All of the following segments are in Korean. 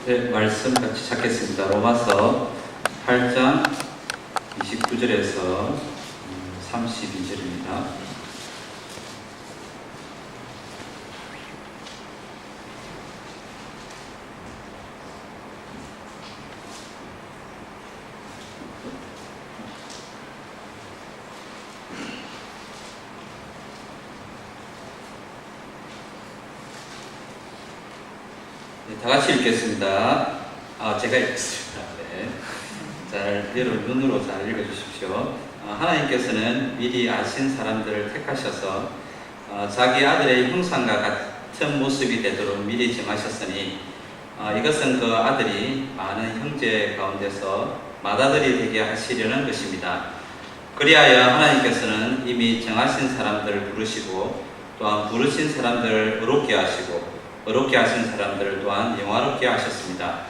네, 말씀 같이 찾겠습니다. 로마서 8장 29절에서 32절입니다. 다 같이 읽겠습니다. 제가 읽겠습니다. 네. 여러분 눈으로 잘 읽어주십시오. 하나님께서는 미리 아신 사람들을 택하셔서 자기 아들의 형상과 같은 모습이 되도록 미리 정하셨으니 이것은 그 아들이 많은 형제 가운데서 맏아들이 되게 하시려는 것입니다. 그리하여 하나님께서는 이미 정하신 사람들을 부르시고 또한 부르신 사람들을 의롭게 하시고 어렵게 하신 사람들을 또한 영화롭게 하셨습니다.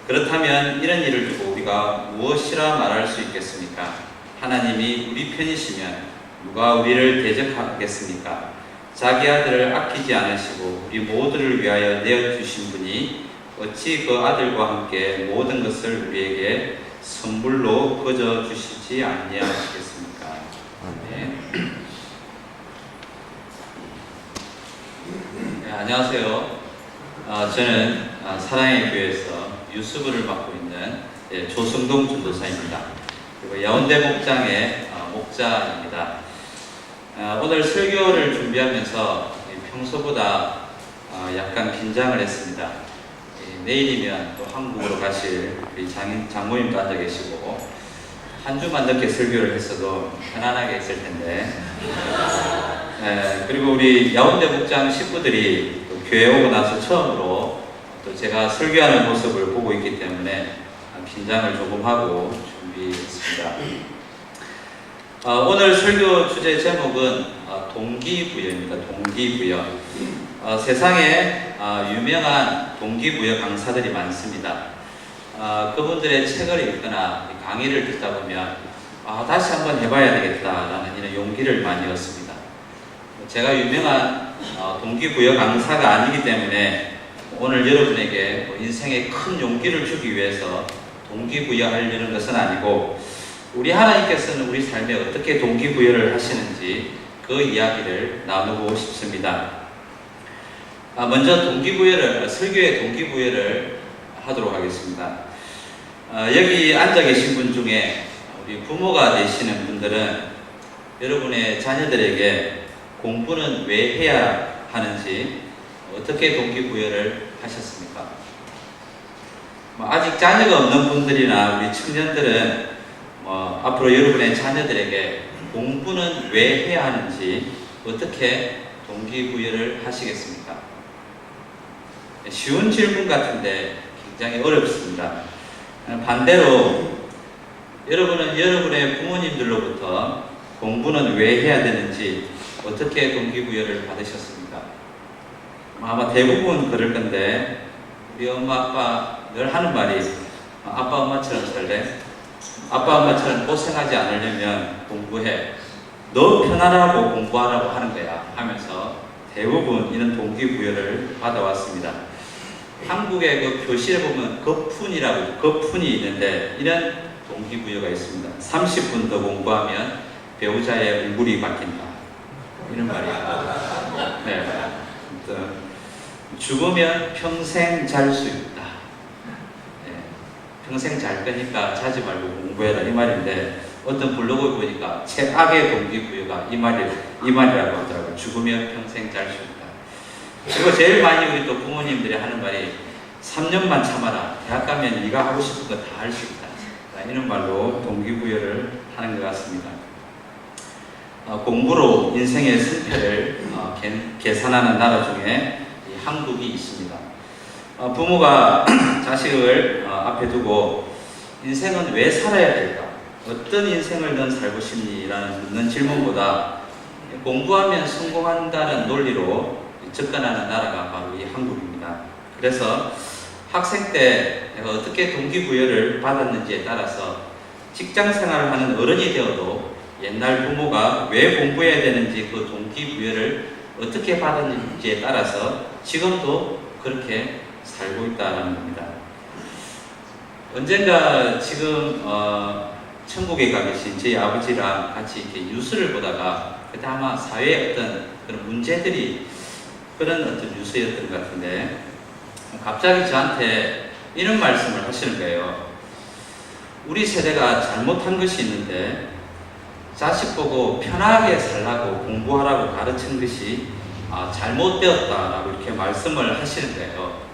그렇다면 이런 일을 두고 우리가 무엇이라 말할 수 있겠습니까? 하나님이 우리 편이시면 누가 우리를 대적하겠습니까? 자기 아들을 아끼지 않으시고 우리 모두를 위하여 내어주신 분이 어찌 그 아들과 함께 모든 것을 우리에게 선물로 거저 주시지 아니하시겠습니까? 네. 안녕하세요. 저는 사랑의 교회에서 유수부를 맡고 있는 조성동 전도사입니다. 그리고 야운데 목장의 목자입니다. 오늘 설교를 준비하면서 평소보다 약간 긴장을 했습니다. 내일이면 또 한국으로 가실 장모님도 앉아 계시고 한 주만 늦게 설교를 했어도 편안하게 했을 텐데 그리고 우리 야운데 목장 식구들이 또 교회 오고 나서 처음으로 또 제가 설교하는 모습을 보고 있기 때문에 긴장을 조금 하고 준비했습니다. 오늘 설교 주제 제목은 동기부여입니다. 동기부여. 세상에 유명한 동기부여 강사들이 많습니다. 그분들의 책을 읽거나 강의를 듣다 보면 다시 한번 해봐야 되겠다라는 이런 용기를 많이 얻습니다. 제가 유명한 동기부여 강사가 아니기 때문에 오늘 여러분에게 인생에 큰 용기를 주기 위해서 동기부여하려는 것은 아니고 우리 하나님께서는 우리 삶에 어떻게 동기부여를 하시는지 그 이야기를 나누고 싶습니다. 먼저 설교의 동기부여를 하도록 하겠습니다. 여기 앉아 계신 분 중에 우리 부모가 되시는 분들은 여러분의 자녀들에게 공부는 왜 해야 하는지 어떻게 동기부여를 하셨습니까? 아직 자녀가 없는 분들이나 우리 청년들은 앞으로 여러분의 자녀들에게 공부는 왜 해야 하는지 어떻게 동기부여를 하시겠습니까? 쉬운 질문 같은데 굉장히 어렵습니다. 반대로 여러분은 여러분의 부모님들로부터 공부는 왜 해야 되는지 어떻게 동기부여를 받으셨습니까? 아마 대부분 그럴 건데 우리 엄마 아빠 늘 하는 말이 아빠 엄마처럼 살래? 아빠 엄마처럼 고생하지 않으려면 공부해. 너 편안하고 공부하라고 하는 거야 하면서 대부분 이런 동기부여를 받아왔습니다. 한국의 그 교실에 보면 거푼이 있는데 이런 동기부여가 있습니다. 30분 더 공부하면 배우자의 얼굴이 바뀐다. 이런 말이 있고, 네. 죽으면 평생 잘 수 있다. 네. 평생 잘 거니까 자지 말고 공부해라 이 말인데 어떤 블로그에 보니까 최악의 동기부여가 이 말이라고 하더라고요. 죽으면 평생 잘 수 있다. 그리고 제일 많이 우리 또 부모님들이 하는 말이 3년만 참아라. 대학 가면 네가 하고 싶은 거 다 할 수 있다. 이런 말로 동기부여를 하는 것 같습니다. 공부로 인생의 승패를 계산하는 나라 중에 한국이 있습니다. 부모가 자식을 앞에 두고 인생은 왜 살아야 될까? 어떤 인생을 넌 살고 싶니? 라는 묻는 질문보다 공부하면 성공한다는 논리로 접근하는 나라가 바로 이 한국입니다. 그래서 학생 때 내가 어떻게 동기부여를 받았는지에 따라서 직장 생활을 하는 어른이 되어도 옛날 부모가 왜 공부해야 되는지 그 동기부여를 어떻게 받았는지에 따라서 지금도 그렇게 살고 있다는 겁니다. 언젠가 지금 천국에 가 계신 저희 아버지랑 같이 이렇게 뉴스를 보다가 그때 아마 사회의 어떤 그런 문제들이 그런 어떤 뉴스였던 것 같은데 갑자기 저한테 이런 말씀을 하시는 거예요. 우리 세대가 잘못한 것이 있는데 자식 보고 편하게 살라고 공부하라고 가르친 것이 잘못되었다라고 이렇게 말씀을 하시는 거예요.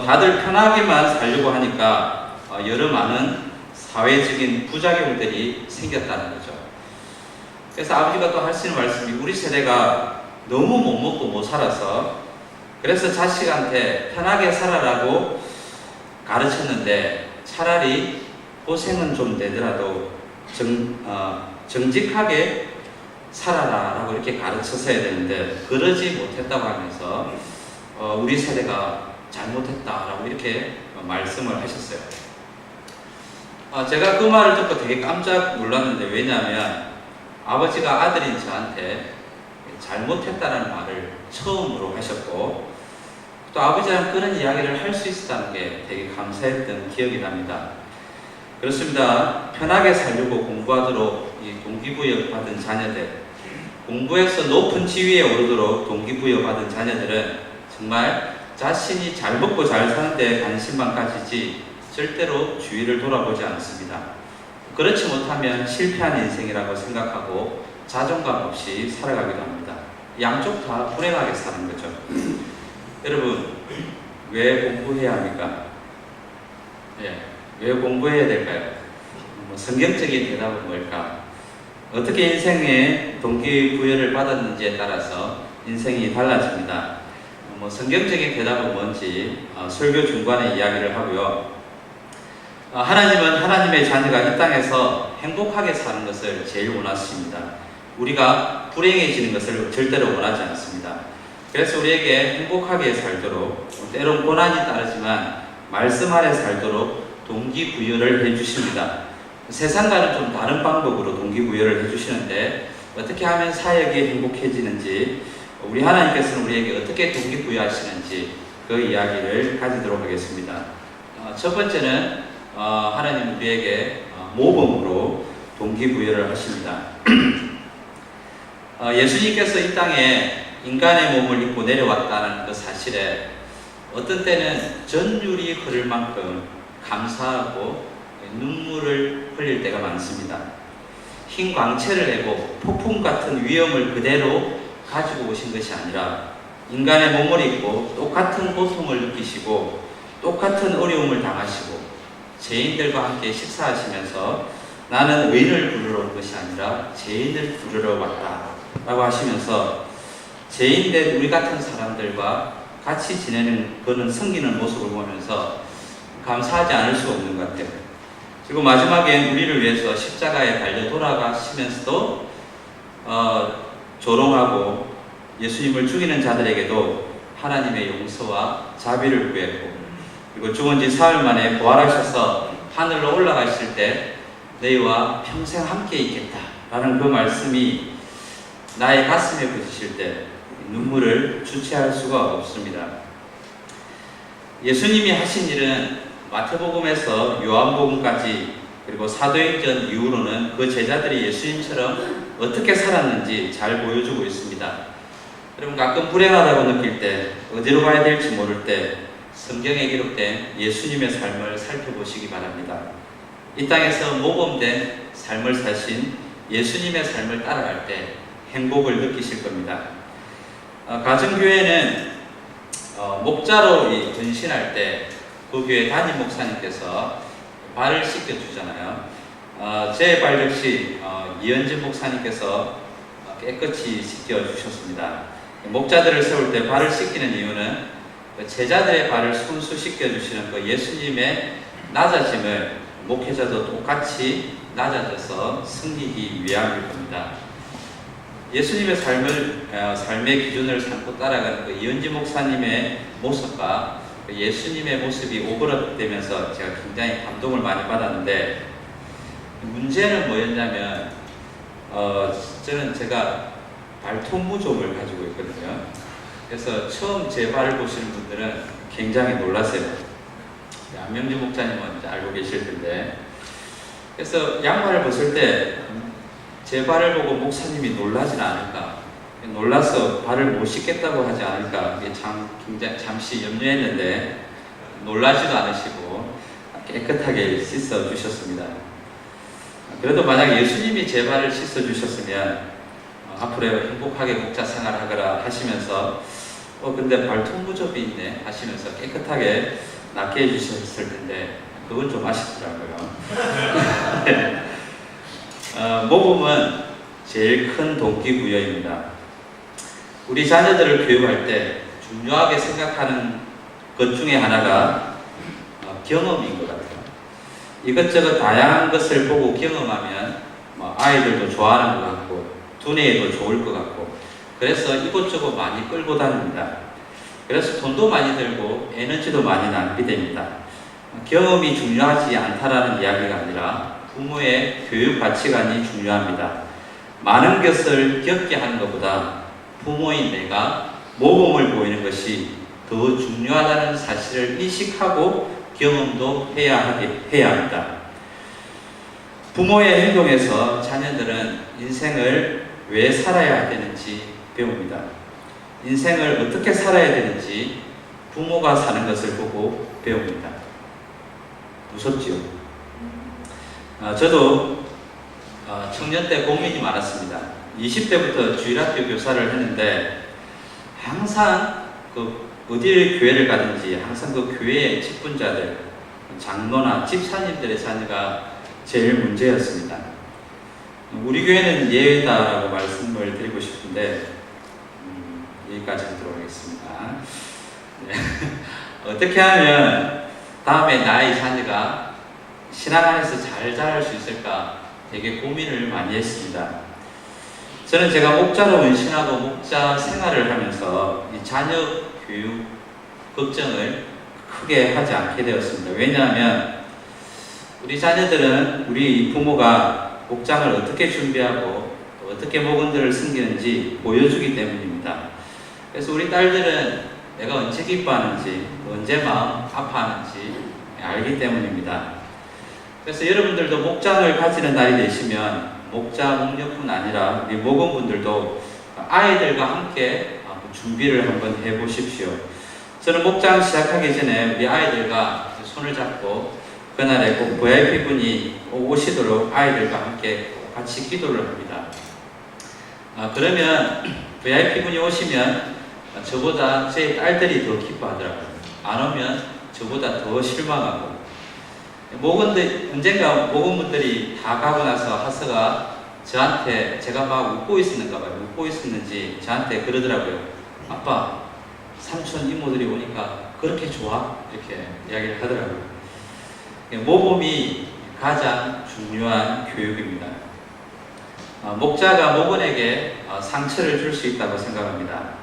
다들 편하게만 살려고 하니까 여러 많은 사회적인 부작용들이 생겼다는 거죠. 그래서 아버지가 또 하시는 말씀이 우리 세대가 너무 못 먹고 못 살아서 그래서 자식한테 편하게 살아라고 가르쳤는데 차라리 고생은 좀 되더라도 정직하게 살아라라고 이렇게 가르쳤어야 되는데 그러지 못했다고 하면서 우리 세대가 잘못했다라고 이렇게 말씀을 하셨어요. 제가 그 말을 듣고 되게 깜짝 놀랐는데 왜냐하면 아버지가 아들인 저한테 잘못했다는 말을 처음으로 하셨고 또 아버지랑 그런 이야기를 할 수 있었다는 게 되게 감사했던 기억이 납니다. 그렇습니다. 편하게 살려고 공부하도록 동기부여 받은 자녀들, 공부해서 높은 지위에 오르도록 동기부여 받은 자녀들은 정말 자신이 잘 먹고 잘 사는 데 관심만 가지지 절대로 주위를 돌아보지 않습니다. 그렇지 못하면 실패한 인생이라고 생각하고 자존감 없이 살아가기도 합니다. 양쪽 다 불행하게 사는 거죠. 여러분, 왜 공부해야 합니까? 왜 공부해야 될까요? 성경적인 대답은 뭘까? 어떻게 인생에 동기부여를 받았는지에 따라서 인생이 달라집니다. 성경적인 대답은 뭔지 설교 중간에 이야기를 하고요. 하나님은 하나님의 자녀가 이 땅에서 행복하게 사는 것을 제일 원하십니다. 우리가 불행해지는 것을 절대로 원하지 않습니다. 그래서 우리에게 행복하게 살도록 때론 고난이 따르지만 말씀 아래 살도록 동기부여를 해주십니다. 세상과는 좀 다른 방법으로 동기부여를 해주시는데 어떻게 하면 사역이 행복해지는지 우리 하나님께서는 우리에게 어떻게 동기부여하시는지 그 이야기를 가지도록 하겠습니다. 첫 번째는 하나님 우리에게 모범으로 동기부여를 하십니다. 예수님께서 이 땅에 인간의 몸을 입고 내려왔다는 그 사실에 어떤 때는 전율이 흐를 만큼 감사하고 눈물을 흘릴 때가 많습니다. 흰 광채를 내고 폭풍 같은 위험을 그대로 가지고 오신 것이 아니라 인간의 몸을 입고 똑같은 고통을 느끼시고 똑같은 어려움을 당하시고 죄인들과 함께 식사하시면서 나는 의인을 부르러 온 것이 아니라 죄인을 부르러 왔다 라고 하시면서 죄인된 우리 같은 사람들과 같이 지내는 그는 섬기는 모습을 보면서 감사하지 않을 수 없는 것 같아요. 그리고 마지막엔 우리를 위해서 십자가에 달려 돌아가시면서도 조롱하고 예수님을 죽이는 자들에게도 하나님의 용서와 자비를 구했고 그리고 죽은 지 사흘 만에 부활하셔서 하늘로 올라가실 때 너희와 평생 함께 있겠다 라는 그 말씀이 나의 가슴에 부딪힐 때 눈물을 주체할 수가 없습니다. 예수님이 하신 일은 마태복음에서 요한복음까지 그리고 사도행전 이후로는 그 제자들이 예수님처럼 어떻게 살았는지 잘 보여주고 있습니다. 여러분 가끔 불행하다고 느낄 때 어디로 가야 될지 모를 때 성경에 기록된 예수님의 삶을 살펴보시기 바랍니다. 이 땅에서 모범된 삶을 사신 예수님의 삶을 따라갈 때 행복을 느끼실 겁니다. 가정교회는 목자로 헌신할 때 그 교회 담임 목사님께서 발을 씻겨주잖아요. 제 발 역시 이현진 목사님께서 깨끗이 씻겨주셨습니다. 목자들을 세울 때 발을 씻기는 이유는 제자들의 발을 손수 씻겨주시는 그 예수님의 낮아짐을 목회자도 똑같이 낮아져서 섬기기 위함일 겁니다. 예수님의 삶의 기준을 삼고 따라가는 그 이현지 목사님의 모습과 예수님의 모습이 오버랩되면서 제가 굉장히 감동을 많이 받았는데 문제는 뭐였냐면 저는 제가 발톱무좀을 가지고 있거든요. 그래서 처음 제 발을 보시는 분들은 굉장히 놀라세요. 안명주 목사님은 이제 알고 계실 텐데, 그래서 양말을 벗을 때 제 발을 보고 목사님이 놀라진 않을까, 놀라서 발을 못 씻겠다고 하지 않을까, 이게 굉장히 잠시 염려했는데 놀라지도 않으시고 깨끗하게 씻어 주셨습니다. 그래도 만약 예수님이 제 발을 씻어 주셨으면 앞으로 행복하게 목자 생활하거라 하시면서 근데 발톱 무접이 있네 하시면서 깨끗하게 낫게 해주셨을 텐데 그건 좀 아쉽더라고요. 모범은 제일 큰 동기부여입니다. 우리 자녀들을 교육할 때 중요하게 생각하는 것 중에 하나가 경험인 것 같아요. 이것저것 다양한 것을 보고 경험하면 아이들도 좋아하는 것 같고 두뇌에도 좋을 것 같고 그래서 이곳저곳 많이 끌고 다닙니다. 그래서 돈도 많이 들고 에너지도 많이 낭비됩니다. 경험이 중요하지 않다라는 이야기가 아니라 부모의 교육 가치관이 중요합니다. 많은 것을 겪게 하는 것보다 부모인 내가 모범을 보이는 것이 더 중요하다는 사실을 인식하고 경험도 해야 합니다. 부모의 행동에서 자녀들은 인생을 왜 살아야 되는지 배웁니다. 인생을 어떻게 살아야 되는지 부모가 사는 것을 보고 배웁니다. 무섭지요? 저도 청년 때 고민이 많았습니다. 20대부터 주일학교 교사를 했는데 항상 어디를 교회를 가든지 항상 그 교회의 직분자들, 장로나 집사님들의 자녀가 제일 문제였습니다. 우리 교회는 예외다라고 말씀을 드리고 싶은데 여기까지 하도록 하겠습니다. 네. 어떻게 하면 다음에 나의 자녀가 신앙 안에서 잘 자랄 수 있을까 되게 고민을 많이 했습니다. 저는 제가 목자로 헌신하고 목자 생활을 하면서 이 자녀 교육 걱정을 크게 하지 않게 되었습니다. 왜냐하면 우리 자녀들은 우리 부모가 목장을 어떻게 준비하고 어떻게 목원들을 섬기는지 보여주기 때문입니다. 그래서 우리 딸들은 내가 언제 기뻐하는지 언제 마음 아파하는지 알기 때문입니다. 그래서 여러분들도 목장을 가지는 날이 되시면 목자, 목녀뿐 아니라 우리 목원분들도 아이들과 함께 준비를 한번 해보십시오. 저는 목장 시작하기 전에 우리 아이들과 손을 잡고 그날에 꼭 VIP분이 오시도록 아이들과 함께 같이 기도를 합니다. 그러면 VIP분이 오시면 저보다 제 딸들이 더 기뻐하더라고요. 안 오면 저보다 더 실망하고 언젠가 목원분들이 다 가고 나서 하서가 저한테 제가 막 웃고 있었는가 봐요. 웃고 있었는지 저한테 그러더라고요. 아빠, 삼촌 이모들이 오니까 그렇게 좋아? 이렇게 이야기를 하더라고요. 모범이 가장 중요한 교육입니다. 목자가 목원에게 상처를 줄 수 있다고 생각합니다.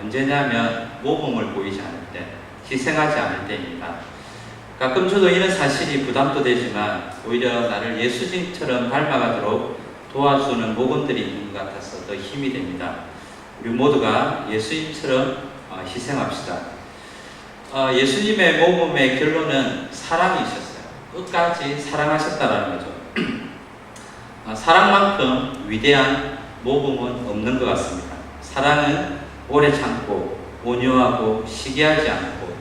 언제냐면 모범을 보이지 않을 때, 희생하지 않을 때입니다. 가끔 저도 이런 사실이 부담도 되지만 오히려 나를 예수님처럼 닮아가도록 도와주는 목원들이 있는 것 같아서 더 힘이 됩니다. 우리 모두가 예수님처럼 희생합시다. 예수님의 모범의 결론은 사랑이셨어요. 끝까지 사랑하셨다라는 거죠. 사랑만큼 위대한 모범은 없는 것 같습니다. 사랑은 오래 참고 온유하고 시기하지 않고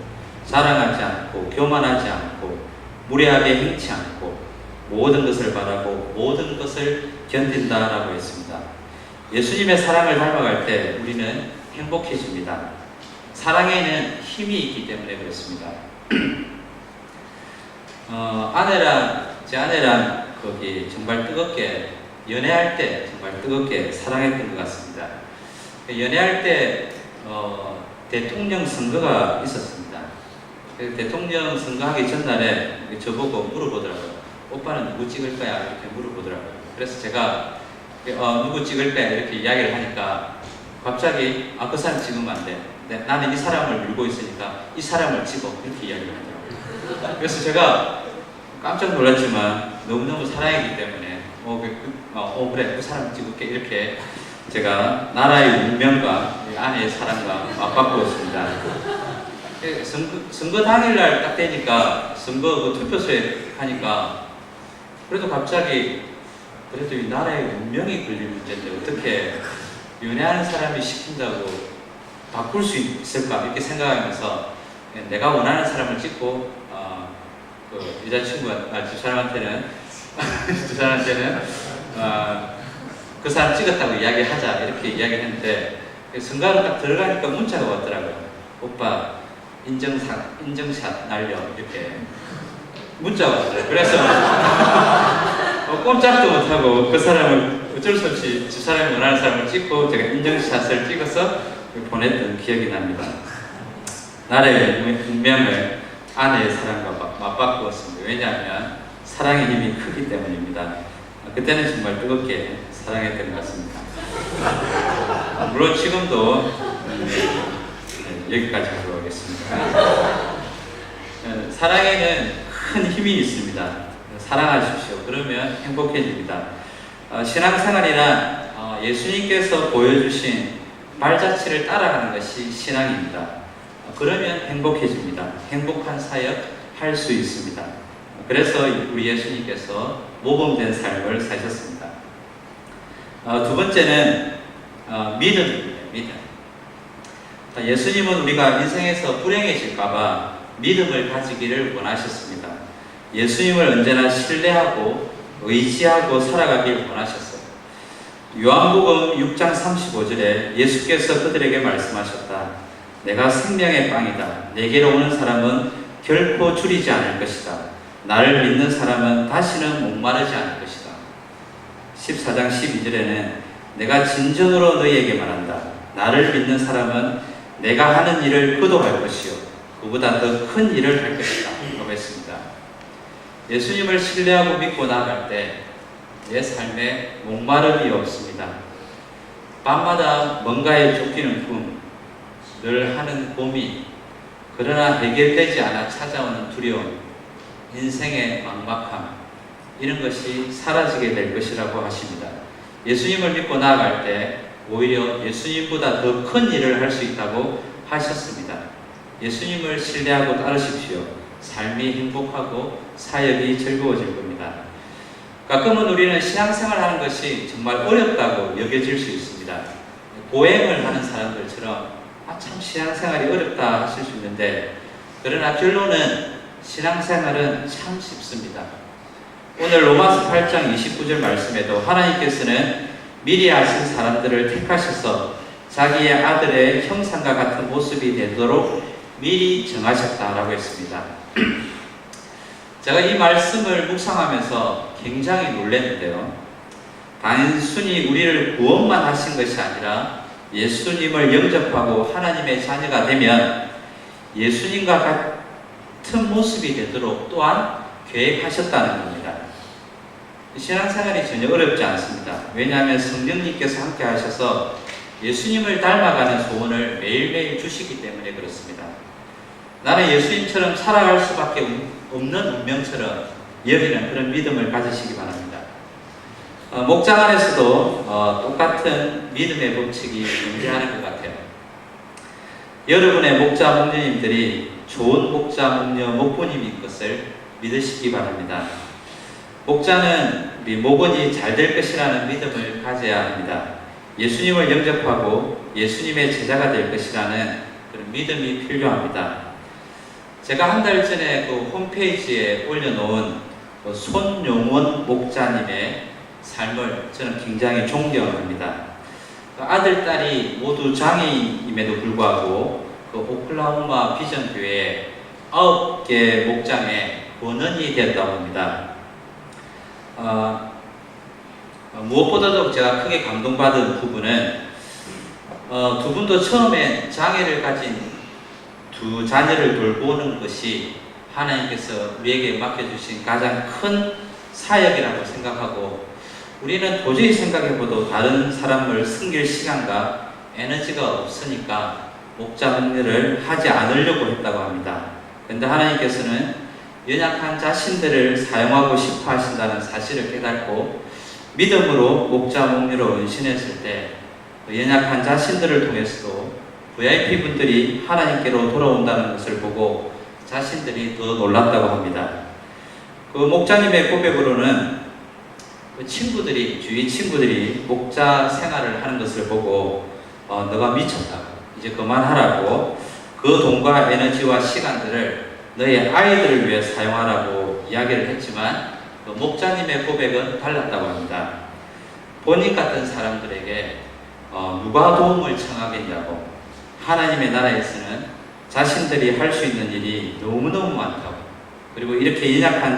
자랑하지 않고 교만하지 않고 무례하게 행치 않고 모든 것을 바라고 모든 것을 견딘다라고 했습니다. 예수님의 사랑을 닮아갈 때 우리는 행복해집니다. 사랑에는 힘이 있기 때문에 그렇습니다. 제 아내랑 거기 정말 뜨겁게 연애할 때 정말 뜨겁게 사랑했던 것 같습니다. 연애할 때 대통령 선거가 있었습니다. 대통령 선거하기 전날에 저보고 물어보더라고요. 오빠는 누구 찍을 거야? 이렇게 물어보더라고요. 그래서 제가 누구 찍을 거야? 이렇게 이야기를 하니까 갑자기 그 사람 찍으면 안 돼. 나는 이 사람을 밀고 있으니까 이 사람을 찍어. 이렇게 이야기를 하더라고요. 그래서 제가 깜짝 놀랐지만 너무너무 사랑이기 때문에 그래 그 사람 찍을게 이렇게 제가 나라의 운명과 아내의 사랑과 맞바꾸었습니다. 선거 당일날 딱 되니까 선거 그 투표소에 가니까 그래도 갑자기 그래도 이 나라의 운명이 걸린 문제인데 어떻게 연애하는 사람이 시킨다고 바꿀 수 있을까 이렇게 생각하면서 내가 원하는 사람을 찍고 그 여자친구가 집사람한테는 집사람한테는 그 사람 찍었다고 이야기하자 이렇게 이야기했는데 선거로 딱 들어가니까 문자가 왔더라고요. 오빠 인증샷 날려 이렇게 문자가 왔어요. 그래서 꼼짝도 못하고 그 사람을 어쩔 수 없이 집사람이 원하는 사람을 찍고 제가 인증샷을 찍어서 보냈던 기억이 납니다. 나의 운명을 아내의 사랑과 맞바꾸었습니다. 왜냐하면 사랑의 힘이 크기 때문입니다. 그때는 정말 뜨겁게 사랑했던 것 같습니다. 물론 지금도 여기까지 하도록 하겠습니다. 사랑에는 큰 힘이 있습니다. 사랑하십시오. 그러면 행복해집니다. 신앙생활이란 예수님께서 보여주신 발자취를 따라가는 것이 신앙입니다. 그러면 행복해집니다. 행복한 사역 할 수 있습니다. 그래서 우리 예수님께서 모범된 삶을 사셨습니다. 두 번째는 믿음입니다. 믿음. 예수님은 우리가 인생에서 불행해질까봐 믿음을 가지기를 원하셨습니다. 예수님을 언제나 신뢰하고 의지하고 살아가길 원하셨어요. 요한복음 6장 35절에 예수께서 그들에게 말씀하셨다. 내가 생명의 빵이다. 내게로 오는 사람은 결코 줄이지 않을 것이다. 나를 믿는 사람은 다시는 목마르지 않을 것이다. 14장 12절에는 내가 진정으로 너희에게 말한다. 나를 믿는 사람은 내가 하는 일을 그도 할 것이요 그보다 더 큰 일을 할 것이다 라고 했습니다. 예수님을 신뢰하고 믿고 나아갈 때 내 삶에 목마름이 없습니다. 밤마다 뭔가에 쫓기는 꿈, 늘 하는 고민, 그러나 해결되지 않아 찾아오는 두려움, 인생의 막막함, 이런 것이 사라지게 될 것이라고 하십니다. 예수님을 믿고 나아갈 때 오히려 예수님보다 더 큰 일을 할 수 있다고 하셨습니다. 예수님을 신뢰하고 따르십시오. 삶이 행복하고 사역이 즐거워질 겁니다. 가끔은 우리는 신앙생활 하는 것이 정말 어렵다고 여겨질 수 있습니다. 보행을 하는 사람들처럼 참 신앙생활이 어렵다 하실 수 있는데 그러나 결론은 신앙생활은 참 쉽습니다. 오늘 로마서 8장 29절 말씀에도 하나님께서는 미리 아신 사람들을 택하셔서 자기의 아들의 형상과 같은 모습이 되도록 미리 정하셨다라고 했습니다. 제가 이 말씀을 묵상하면서 굉장히 놀랐는데요. 단순히 우리를 구원만 하신 것이 아니라 예수님을 영접하고 하나님의 자녀가 되면 예수님과 같은 모습이 되도록 또한 계획하셨다는 겁니다. 신앙생활이 전혀 어렵지 않습니다. 왜냐하면 성령님께서 함께 하셔서 예수님을 닮아가는 소원을 매일매일 주시기 때문에 그렇습니다. 나는 예수님처럼 살아갈 수밖에 없는 운명처럼 여기는 그런 믿음을 가지시기 바랍니다. 목장 안에서도 똑같은 믿음의 법칙이 존재하는 것 같아요. 여러분의 목자 목녀님들이 좋은 목자 목녀 목부님인 것을 믿으시기 바랍니다. 목자는 우리 목원이 잘 될 것이라는 믿음을 가져야 합니다. 예수님을 영접하고 예수님의 제자가 될 것이라는 그런 믿음이 필요합니다. 제가 한 달 전에 그 홈페이지에 올려놓은 그 손용원 목자님의 삶을 저는 굉장히 존경합니다. 그 아들, 딸이 모두 장애인임에도 불구하고 그 오클라호마 비전교회 9개 목장의 권원이 되었다고 합니다. 무엇보다도 제가 크게 감동받은 부분은 두 분도 처음에 장애를 가진 두 자녀를 돌보는 것이 하나님께서 우리에게 맡겨주신 가장 큰 사역이라고 생각하고 우리는 도저히 생각해봐도 다른 사람을 섬길 시간과 에너지가 없으니까 목자 목녀를 하지 않으려고 했다고 합니다. 그런데 하나님께서는 연약한 자신들을 사용하고 싶어 하신다는 사실을 깨닫고 믿음으로 목자 목녀로 은신했을 때 연약한 자신들을 통해서도 VIP 분들이 하나님께로 돌아온다는 것을 보고 자신들이 더 놀랐다고 합니다. 그 목자님의 고백으로는 그 친구들이, 주위 친구들이 목자 생활을 하는 것을 보고 너가 미쳤다고, 이제 그만하라고, 그 돈과 에너지와 시간들을 너의 아이들을 위해 사용하라고 이야기를 했지만 그 목자님의 고백은 달랐다고 합니다. 본인 같은 사람들에게 누가 도움을 청하겠냐고, 하나님의 나라에서는 자신들이 할 수 있는 일이 너무너무 많다고, 그리고 이렇게 연약한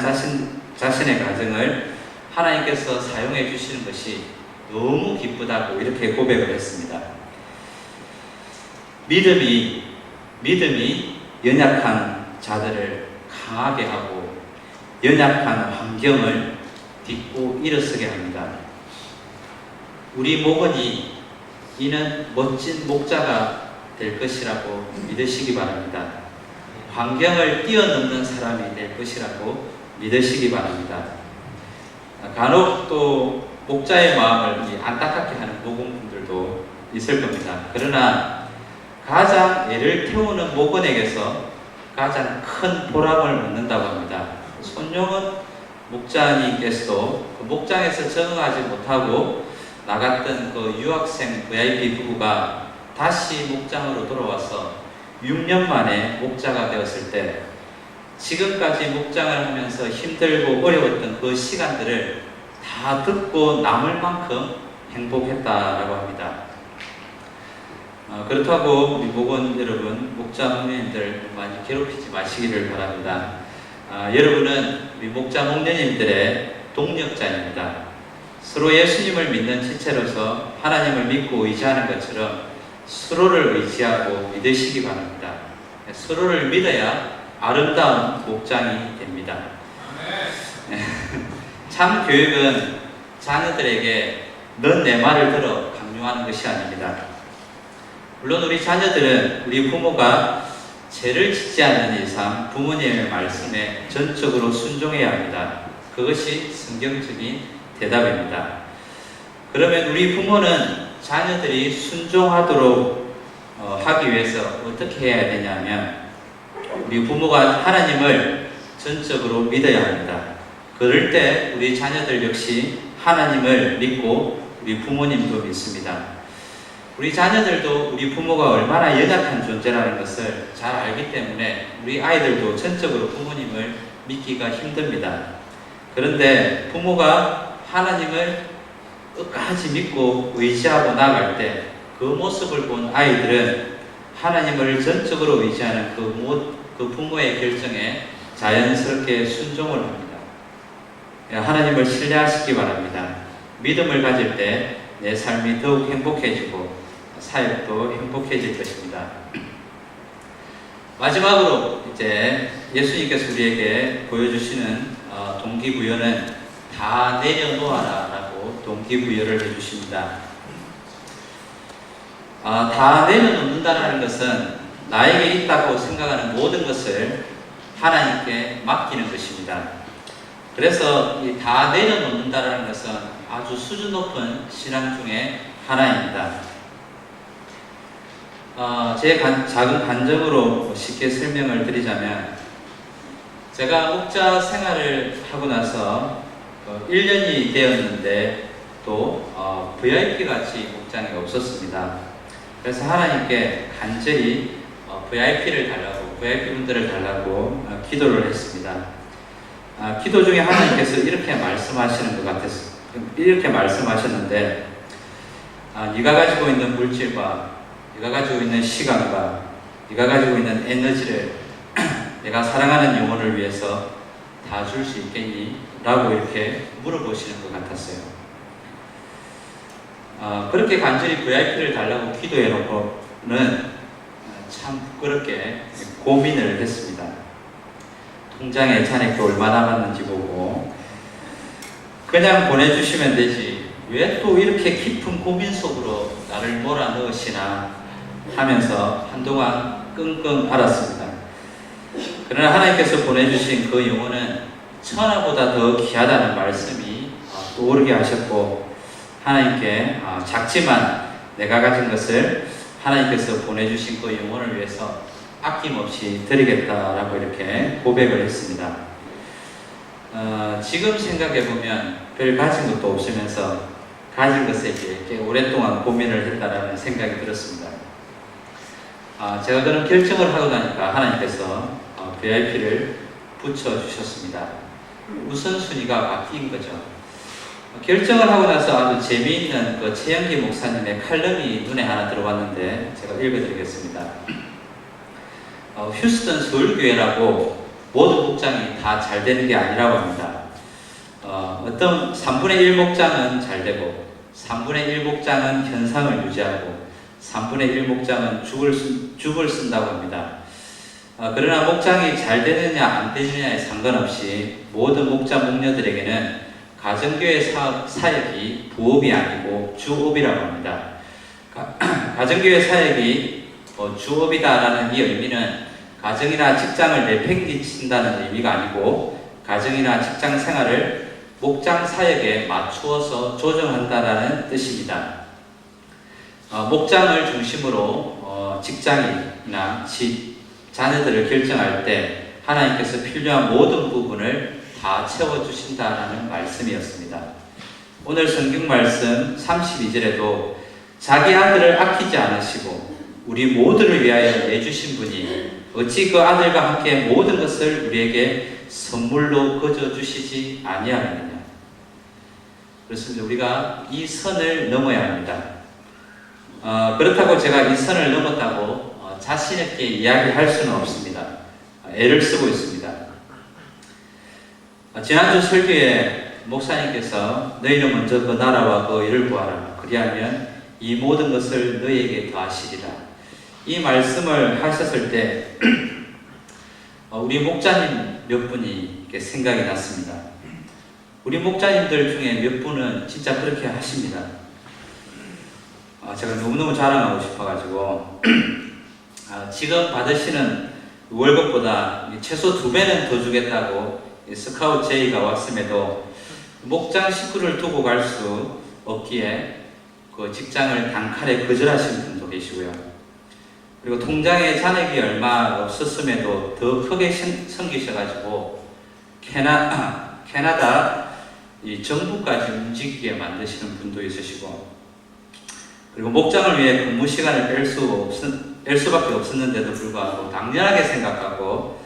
자신의 가정을 하나님께서 사용해 주시는 것이 너무 기쁘다고 이렇게 고백을 했습니다. 믿음이 연약한 자들을 강하게 하고 연약한 환경을 딛고 일어서게 합니다. 우리 목원이 이는 멋진 목자가 될 것이라고 믿으시기 바랍니다. 환경을 뛰어넘는 사람이 될 것이라고 믿으시기 바랍니다. 간혹 또 목자의 마음을 안타깝게 하는 목원분들도 있을 겁니다. 그러나 가장 애를 태우는 목원에게서 가장 큰 보람을 얻는다고 합니다. 손용은 목자님께서도 그 목장에서 적응하지 못하고 나갔던 그 유학생 VIP 부부가 다시 목장으로 돌아와서 6년 만에 목자가 되었을 때 지금까지 목장을 하면서 힘들고 어려웠던 그 시간들을 다 듣고 남을 만큼 행복했다라고 합니다. 그렇다고 우리 목원 여러분, 목자 목녀님들 많이 괴롭히지 마시기를 바랍니다. 여러분은 우리 목자 목녀님들의 동력자입니다. 서로 예수님을 믿는 지체로서 하나님을 믿고 의지하는 것처럼 서로를 의지하고 믿으시기 바랍니다. 서로를 믿어야 아름다운 목장이 됩니다. 참 교육은 자녀들에게 넌 내 말을 들어 강요하는 것이 아닙니다. 물론 우리 자녀들은 우리 부모가 죄를 짓지 않는 이상 부모님의 말씀에 전적으로 순종해야 합니다. 그것이 성경적인 대답입니다. 그러면 우리 부모는 자녀들이 순종하도록 하기 위해서 어떻게 해야 되냐면 우리 부모가 하나님을 전적으로 믿어야 합니다. 그럴 때 우리 자녀들 역시 하나님을 믿고 우리 부모님도 믿습니다. 우리 자녀들도 우리 부모가 얼마나 연약한 존재라는 것을 잘 알기 때문에 우리 아이들도 전적으로 부모님을 믿기가 힘듭니다. 그런데 부모가 하나님을 끝까지 믿고 의지하고 나아갈 때 그 모습을 본 아이들은 하나님을 전적으로 의지하는 그 부모의 결정에 자연스럽게 순종을 합니다. 하나님을 신뢰하시기 바랍니다. 믿음을 가질 때 내 삶이 더욱 행복해지고 사역도 행복해질 것입니다. 마지막으로 이제 예수님께서 우리에게 보여주시는 동기부여는 다 내려놓아라 라고 동기부여를 해주십니다. 다 내려놓는다는 것은 나에게 있다고 생각하는 모든 것을 하나님께 맡기는 것입니다. 그래서 이 다 내려놓는다는 것은 아주 수준 높은 신앙 중에 하나입니다. 제 작은 간증으로 쉽게 설명을 드리자면 제가 목자 생활을 하고 나서 1년이 되었는데 또 VIP 같이 목장이 없었습니다. 그래서 하나님께 간절히 VIP를 달라고, VIP 분들을 달라고 기도를 했습니다. 기도 중에 하나님께서 이렇게 말씀하시는 것 같았어요. 이렇게 말씀하셨는데, 네가 가지고 있는 물질과 네가 가지고 있는 시간과 네가 가지고 있는 에너지를 내가 사랑하는 영혼을 위해서 다 줄 수 있겠니? 라고 이렇게 물어보시는 것 같았어요. 그렇게 간절히 VIP를 달라고 기도해놓고는 참 부끄럽게 고민을 했습니다. 통장에 잔액이 얼마 남았는지 보고 그냥 보내주시면 되지 왜 또 이렇게 깊은 고민 속으로 나를 몰아넣으시나 하면서 한동안 끙끙 앓았습니다. 그러나 하나님께서 보내주신 그 영혼은 천하보다 더 귀하다는 말씀이 떠오르게 하셨고 하나님께 작지만 내가 가진 것을 하나님께서 보내주신 그 영혼을 위해서 아낌없이 드리겠다라고 이렇게 고백을 했습니다. 지금 생각해보면 별 가진 것도 없으면서 가진 것에 이렇게 오랫동안 고민을 했다라는 생각이 들었습니다. 제가 그런 결정을 하고 나니까 하나님께서 VIP를 붙여주셨습니다. 우선순위가 바뀐 거죠. 결정을 하고 나서 아주 재미있는 그 최영기 목사님의 칼럼이 눈에 하나 들어왔는데 제가 읽어드리겠습니다. 휴스턴 서울교회라고 모든 목장이 다 잘 되는 게 아니라고 합니다. 어떤 3분의 1 목장은 잘 되고 3분의 1 목장은 현상을 유지하고 3분의 1 목장은 죽을 쓴다고 합니다. 그러나 목장이 잘 되느냐 안 되느냐에 상관없이 모든 목자 목녀들에게는 가정교회 사역이 부업이 아니고 주업이라고 합니다. 가정교회 사역이 주업이다라는 이 의미는 가정이나 직장을 내팽개친다는 의미가 아니고 가정이나 직장 생활을 목장 사역에 맞추어서 조정한다라는 뜻입니다. 목장을 중심으로 직장이나 집, 자녀들을 결정할 때 하나님께서 필요한 모든 부분을 다 채워주신다라는 말씀이었습니다. 오늘 성경 말씀 32절에도 자기 아들을 아끼지 않으시고 우리 모두를 위하여 내주신 분이 어찌 그 아들과 함께 모든 것을 우리에게 선물로 거저 주시지 아니하느냐. 그렇습니다. 우리가 이 선을 넘어야 합니다. 그렇다고 제가 이 선을 넘었다고 자신 있게 이야기할 수는 없습니다. 애를 쓰고 있습니다. 지난주 설교에 목사님께서 너희는 먼저 그 나라와 그 의를 구하라. 그리하면 이 모든 것을 너희에게 더하시리라. 이 말씀을 하셨을 때 우리 목자님 몇 분이 생각이 났습니다. 우리 목자님들 중에 몇 분은 진짜 그렇게 하십니다. 제가 너무너무 자랑하고 싶어가지고 지금 받으시는 월급보다 최소 2배는 더 주겠다고 스카우트 제의가 왔음에도 목장 식구를 두고 갈 수 없기에 그 직장을 단칼에 거절하신 분도 계시고요. 그리고 통장에 잔액이 얼마 없었음에도 더 크게 섬기셔가지고 캐나다 이 정부까지 움직이게 만드시는 분도 있으시고, 그리고 목장을 위해 근무 시간을 뺄 수밖에 없었는데도 불구하고 당연하게 생각하고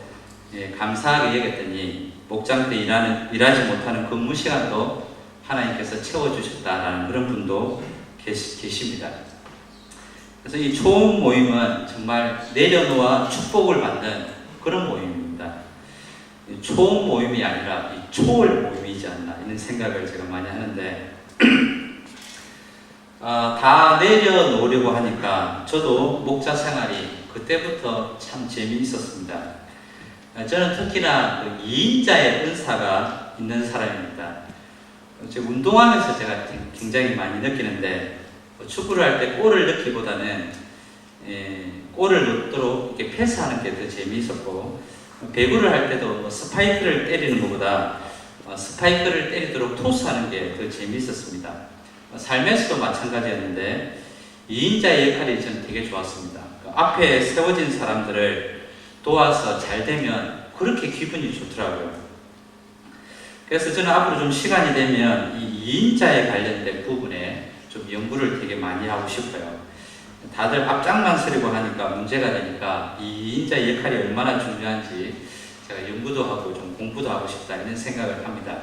감사하게 여겼더니 목장 때 일하지 못하는 근무 시간도 하나님께서 채워주셨다라는 그런 분도 계십니다. 그래서 이 초음 모임은 정말 내려놓아 축복을 받는 그런 모임입니다. 초음 모임이 아니라 이 초월 모임이지 않나 이런 생각을 제가 많이 하는데 다 내려놓으려고 하니까 저도 목자 생활이 그때부터 참 재미있었습니다. 저는 특히나 그 2인자의 은사가 있는 사람입니다. 운동하면서 제가 굉장히 많이 느끼는데 축구를 할 때 골을 넣기보다는 골을 넣도록 이렇게 패스하는 게 더 재미있었고, 배구를 할 때도 스파이크를 때리는 것보다 스파이크를 때리도록 토스하는 게 더 재미있었습니다. 삶에서도 마찬가지였는데 2인자의 역할이 저는 되게 좋았습니다. 앞에 세워진 사람들을 도와서 잘 되면 그렇게 기분이 좋더라고요. 그래서 저는 앞으로 좀 시간이 되면 이 2인자에 관련된 부분에 좀 연구를 되게 많이 하고 싶어요. 다들 앞장만 서려고 하니까 문제가 되니까 이 2인자의 역할이 얼마나 중요한지 제가 연구도 하고 좀 공부도 하고 싶다 이런 생각을 합니다.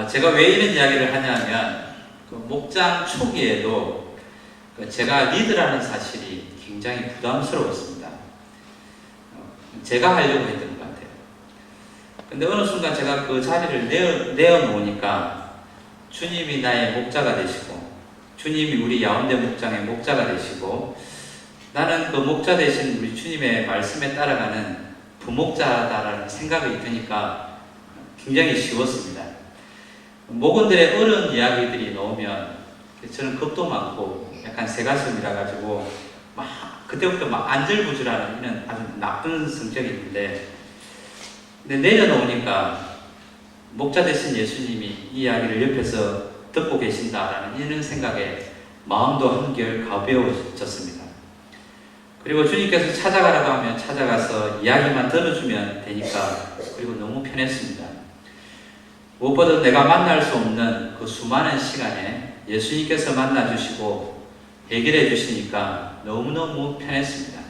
제가 왜 이런 이야기를 하냐면 그 목장 초기에도 제가 리드라는 사실이 굉장히 부담스러웠습니다. 제가 하려고 했던 것 같아요. 근데 어느 순간 제가 그 자리를 내어놓으니까 주님이 나의 목자가 되시고 주님이 우리 야운데 목장의 목자가 되시고 나는 그 목자 되신 우리 주님의 말씀에 따라가는 부목자다라는 생각이 드니까 굉장히 쉬웠습니다. 목원들의 어려운 이야기들이 나오면 저는 겁도 많고 약간 새가슴이라 가지고 그때부터 안절부절하는 이런 아주 나쁜 성격이 있는데, 근데 내려놓으니까 목자 되신 예수님이 이 이야기를 옆에서 듣고 계신다라는 이런 생각에 마음도 한결 가벼워졌습니다. 그리고 주님께서 찾아가라고 하면 찾아가서 이야기만 들어주면 되니까, 그리고 너무 편했습니다. 무엇보다 내가 만날 수 없는 그 수많은 시간에 예수님께서 만나주시고 해결해 주시니까 너무너무 편했습니다.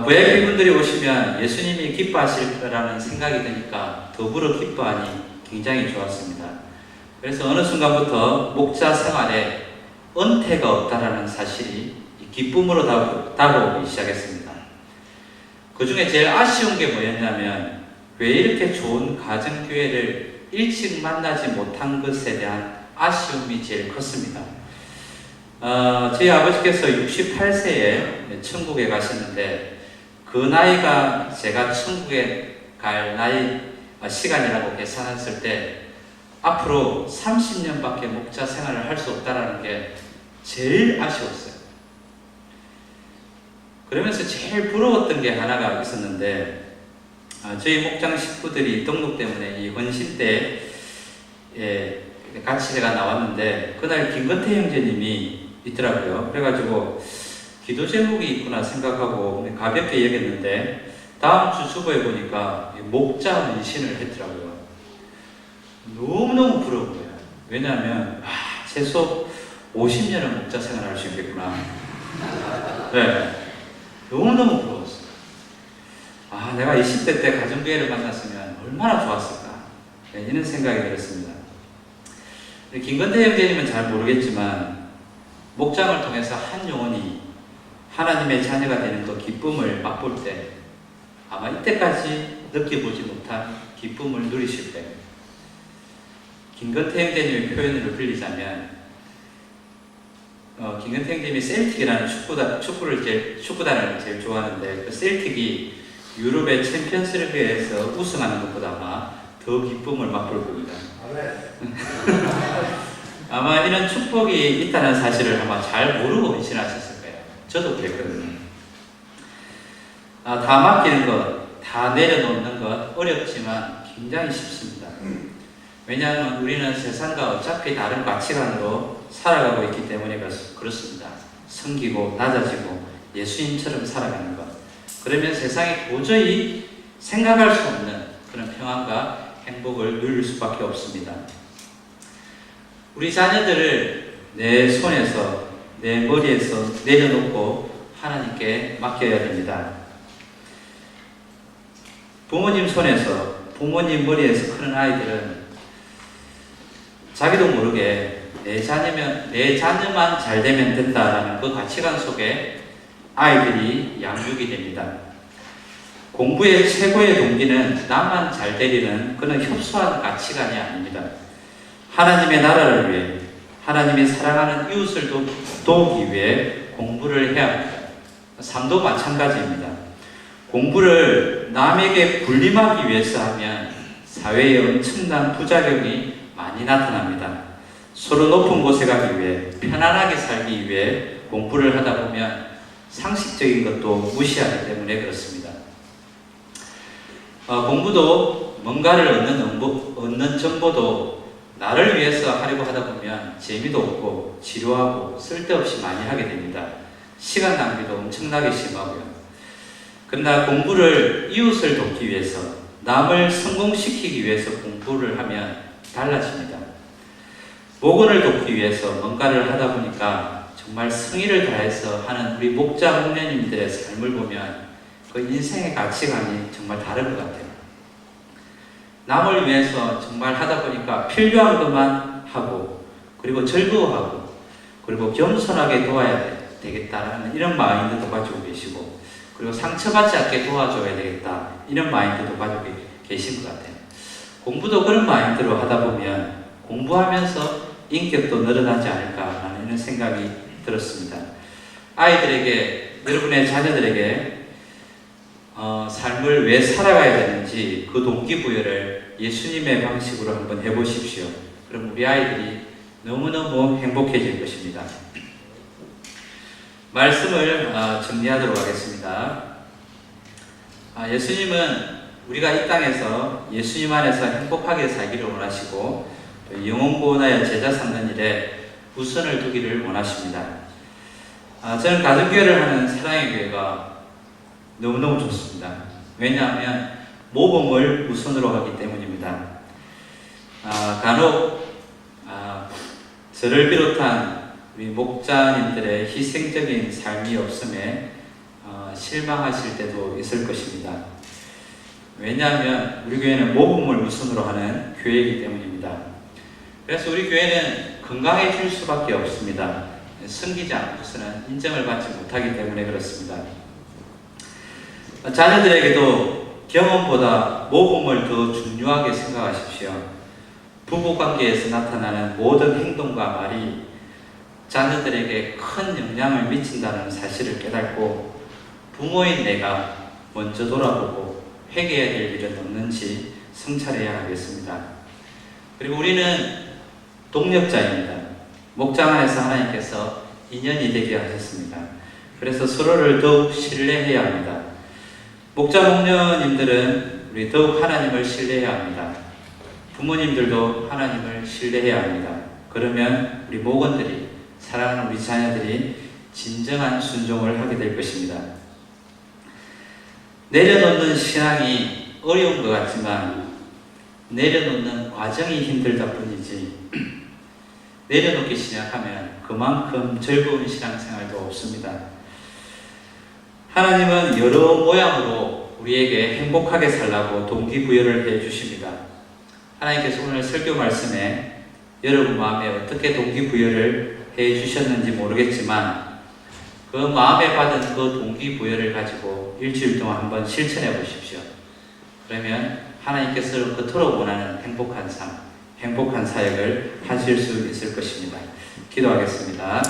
VIP 분들이 오시면 예수님이 기뻐하실 거라는 생각이 드니까 더불어 기뻐하니 굉장히 좋았습니다. 그래서 어느 순간부터 목자 생활에 은퇴가 없다라는 사실이 기쁨으로 다가오기 시작했습니다. 그 중에 제일 아쉬운 게 뭐였냐면, 왜 이렇게 좋은 가정교회를 일찍 만나지 못한 것에 대한 아쉬움이 제일 컸습니다. 저희 아버지께서 68세에 천국에 가셨는데, 그 나이가 제가 천국에 갈 시간이라고 계산했을 때 앞으로 30년밖에 목자 생활을 할 수 없다는 게 제일 아쉬웠어요. 그러면서 제일 부러웠던 게 하나가 있었는데, 저희 목장 식구들이 등록 때문에 이 헌신 때 같이 제가 나왔는데, 그날 김건태 형제님이 있더라고요. 그래가지고 기도 제목이 있구나 생각하고 가볍게 여겼는데, 다음 주 주보에 보니까 목자 헌신을 했더라고요. 너무너무 부러운 거예요. 왜냐하면 최소 50년은 목자 생활을 할 수 있겠구나. 네, 너무너무 부러웠어요. 내가 20대 때 가정교회를 만났으면 얼마나 좋았을까, 이런 생각이 들었습니다. 김건태 형제님은 잘 모르겠지만, 목장을 통해서 한 영혼이 하나님의 자녀가 되는 그 기쁨을 맛볼 때, 아마 이때까지 느껴보지 못한 기쁨을 누리실 거예요. 김건태 형제님의 표현으로 빌리자면, 김건태 형제님이 셀틱이라는 축구단을 제일 좋아하는데, 그 셀틱이 유럽의 챔피언스리그에서 우승하는 것보다 아마 더 기쁨을 맛볼 겁니다. 아마 이런 축복이 있다는 사실을 아마 잘 모르고 헌신하셨을 거예요. 저도 그랬거든요. 다 맡기는 것, 다 내려놓는 것 어렵지만 굉장히 쉽습니다. 왜냐하면 우리는 세상과 어차피 다른 가치관으로 살아가고 있기 때문에 그렇습니다. 섬기고 낮아지고 예수님처럼 살아가는 것. 그러면 세상에 도저히 생각할 수 없는 그런 평안과 행복을 누릴 수밖에 없습니다. 우리 자녀들을 내 손에서, 내 머리에서 내려놓고 하나님께 맡겨야 됩니다. 부모님 손에서, 부모님 머리에서 크는 아이들은 자기도 모르게 내 자녀만 잘 되면 된다라는 그 가치관 속에 아이들이 양육이 됩니다. 공부의 최고의 동기는 나만 잘 되리는 그런 협소한 가치관이 아닙니다. 하나님의 나라를 위해, 하나님이 사랑하는 이웃을 도우기 위해 공부를 해야 합니다. 삶도 마찬가지입니다. 공부를 남에게 군림하기 위해서 하면 사회에 엄청난 부작용이 많이 나타납니다. 서로 높은 곳에 가기 위해, 편안하게 살기 위해 공부를 하다 보면 상식적인 것도 무시하기 때문에 그렇습니다. 공부도 뭔가를 얻는 정보도 나를 위해서 하려고 하다 보면 재미도 없고 지루하고 쓸데없이 많이 하게 됩니다. 시간 낭비도 엄청나게 심하고요. 그러나 공부를 이웃을 돕기 위해서, 남을 성공시키기 위해서 공부를 하면 달라집니다. 목원을 돕기 위해서 뭔가를 하다 보니까 정말 성의를 다해서 하는 우리 목자 목녀님들의 삶을 보면 그 인생의 가치관이 정말 다른 것 같아요. 남을 위해서 정말 하다 보니까 필요한 것만 하고, 그리고 즐거워하고, 그리고 겸손하게 도와야 되겠다라는 이런 마인드도 가지고 계시고, 그리고 상처받지 않게 도와줘야 되겠다 이런 마인드도 가지고 계신 것 같아요. 공부도 그런 마인드로 하다 보면 공부하면서 인격도 늘어나지 않을까라는 이런 생각이 들었습니다. 아이들에게, 여러분의 자녀들에게 삶을 왜 살아가야 되는지 그 동기부여를 예수님의 방식으로 한번 해보십시오. 그럼 우리 아이들이 너무너무 행복해질 것입니다. 말씀을 정리하도록 하겠습니다. 예수님은 우리가 이 땅에서 예수님 안에서 행복하게 살기를 원하시고, 영혼구원하여 제자 삼는 일에 우선을 두기를 원하십니다. 저는 가정교회를 하는 사랑의 교회가 너무너무 좋습니다. 왜냐하면 모범을 우선으로 하기 때문입니다. 간혹 저를 비롯한 우리 목자님들의 희생적인 삶이 없음에 실망하실 때도 있을 것입니다. 왜냐하면 우리 교회는 모범을 우선으로 하는 교회이기 때문입니다. 그래서 우리 교회는 건강해질 수밖에 없습니다. 숨기지 않고서는 인정을 받지 못하기 때문에 그렇습니다. 자녀들에게도 경험보다 모범을 더 중요하게 생각하십시오. 부부관계에서 나타나는 모든 행동과 말이 자녀들에게 큰 영향을 미친다는 사실을 깨닫고 부모인 내가 먼저 돌아보고 회개해야 될 일은 없는지 성찰해야 하겠습니다. 그리고 우리는 동력자입니다. 목장 안에서 하나님께서 인연이 되게 하셨습니다. 그래서 서로를 더욱 신뢰해야 합니다. 목자 목녀님들은 우리 더욱 하나님을 신뢰해야 합니다. 부모님들도 하나님을 신뢰해야 합니다. 그러면 우리 목원들이, 사랑하는 우리 자녀들이 진정한 순종을 하게 될 것입니다. 내려놓는 신앙이 어려운 것 같지만 내려놓는 과정이 힘들다 뿐이지 내려놓기 시작하면 그만큼 즐거운 신앙생활도 없습니다. 하나님은 여러 모양으로 우리에게 행복하게 살라고 동기부여를 해주십니다. 하나님께서 오늘 설교 말씀에 여러분 마음에 어떻게 동기부여를 해주셨는지 모르겠지만 그 마음에 받은 그 동기부여를 가지고 일주일 동안 한번 실천해 보십시오. 그러면 하나님께서 그토록 원하는 행복한 삶, 행복한 사역을 하실 수 있을 것입니다. 기도하겠습니다.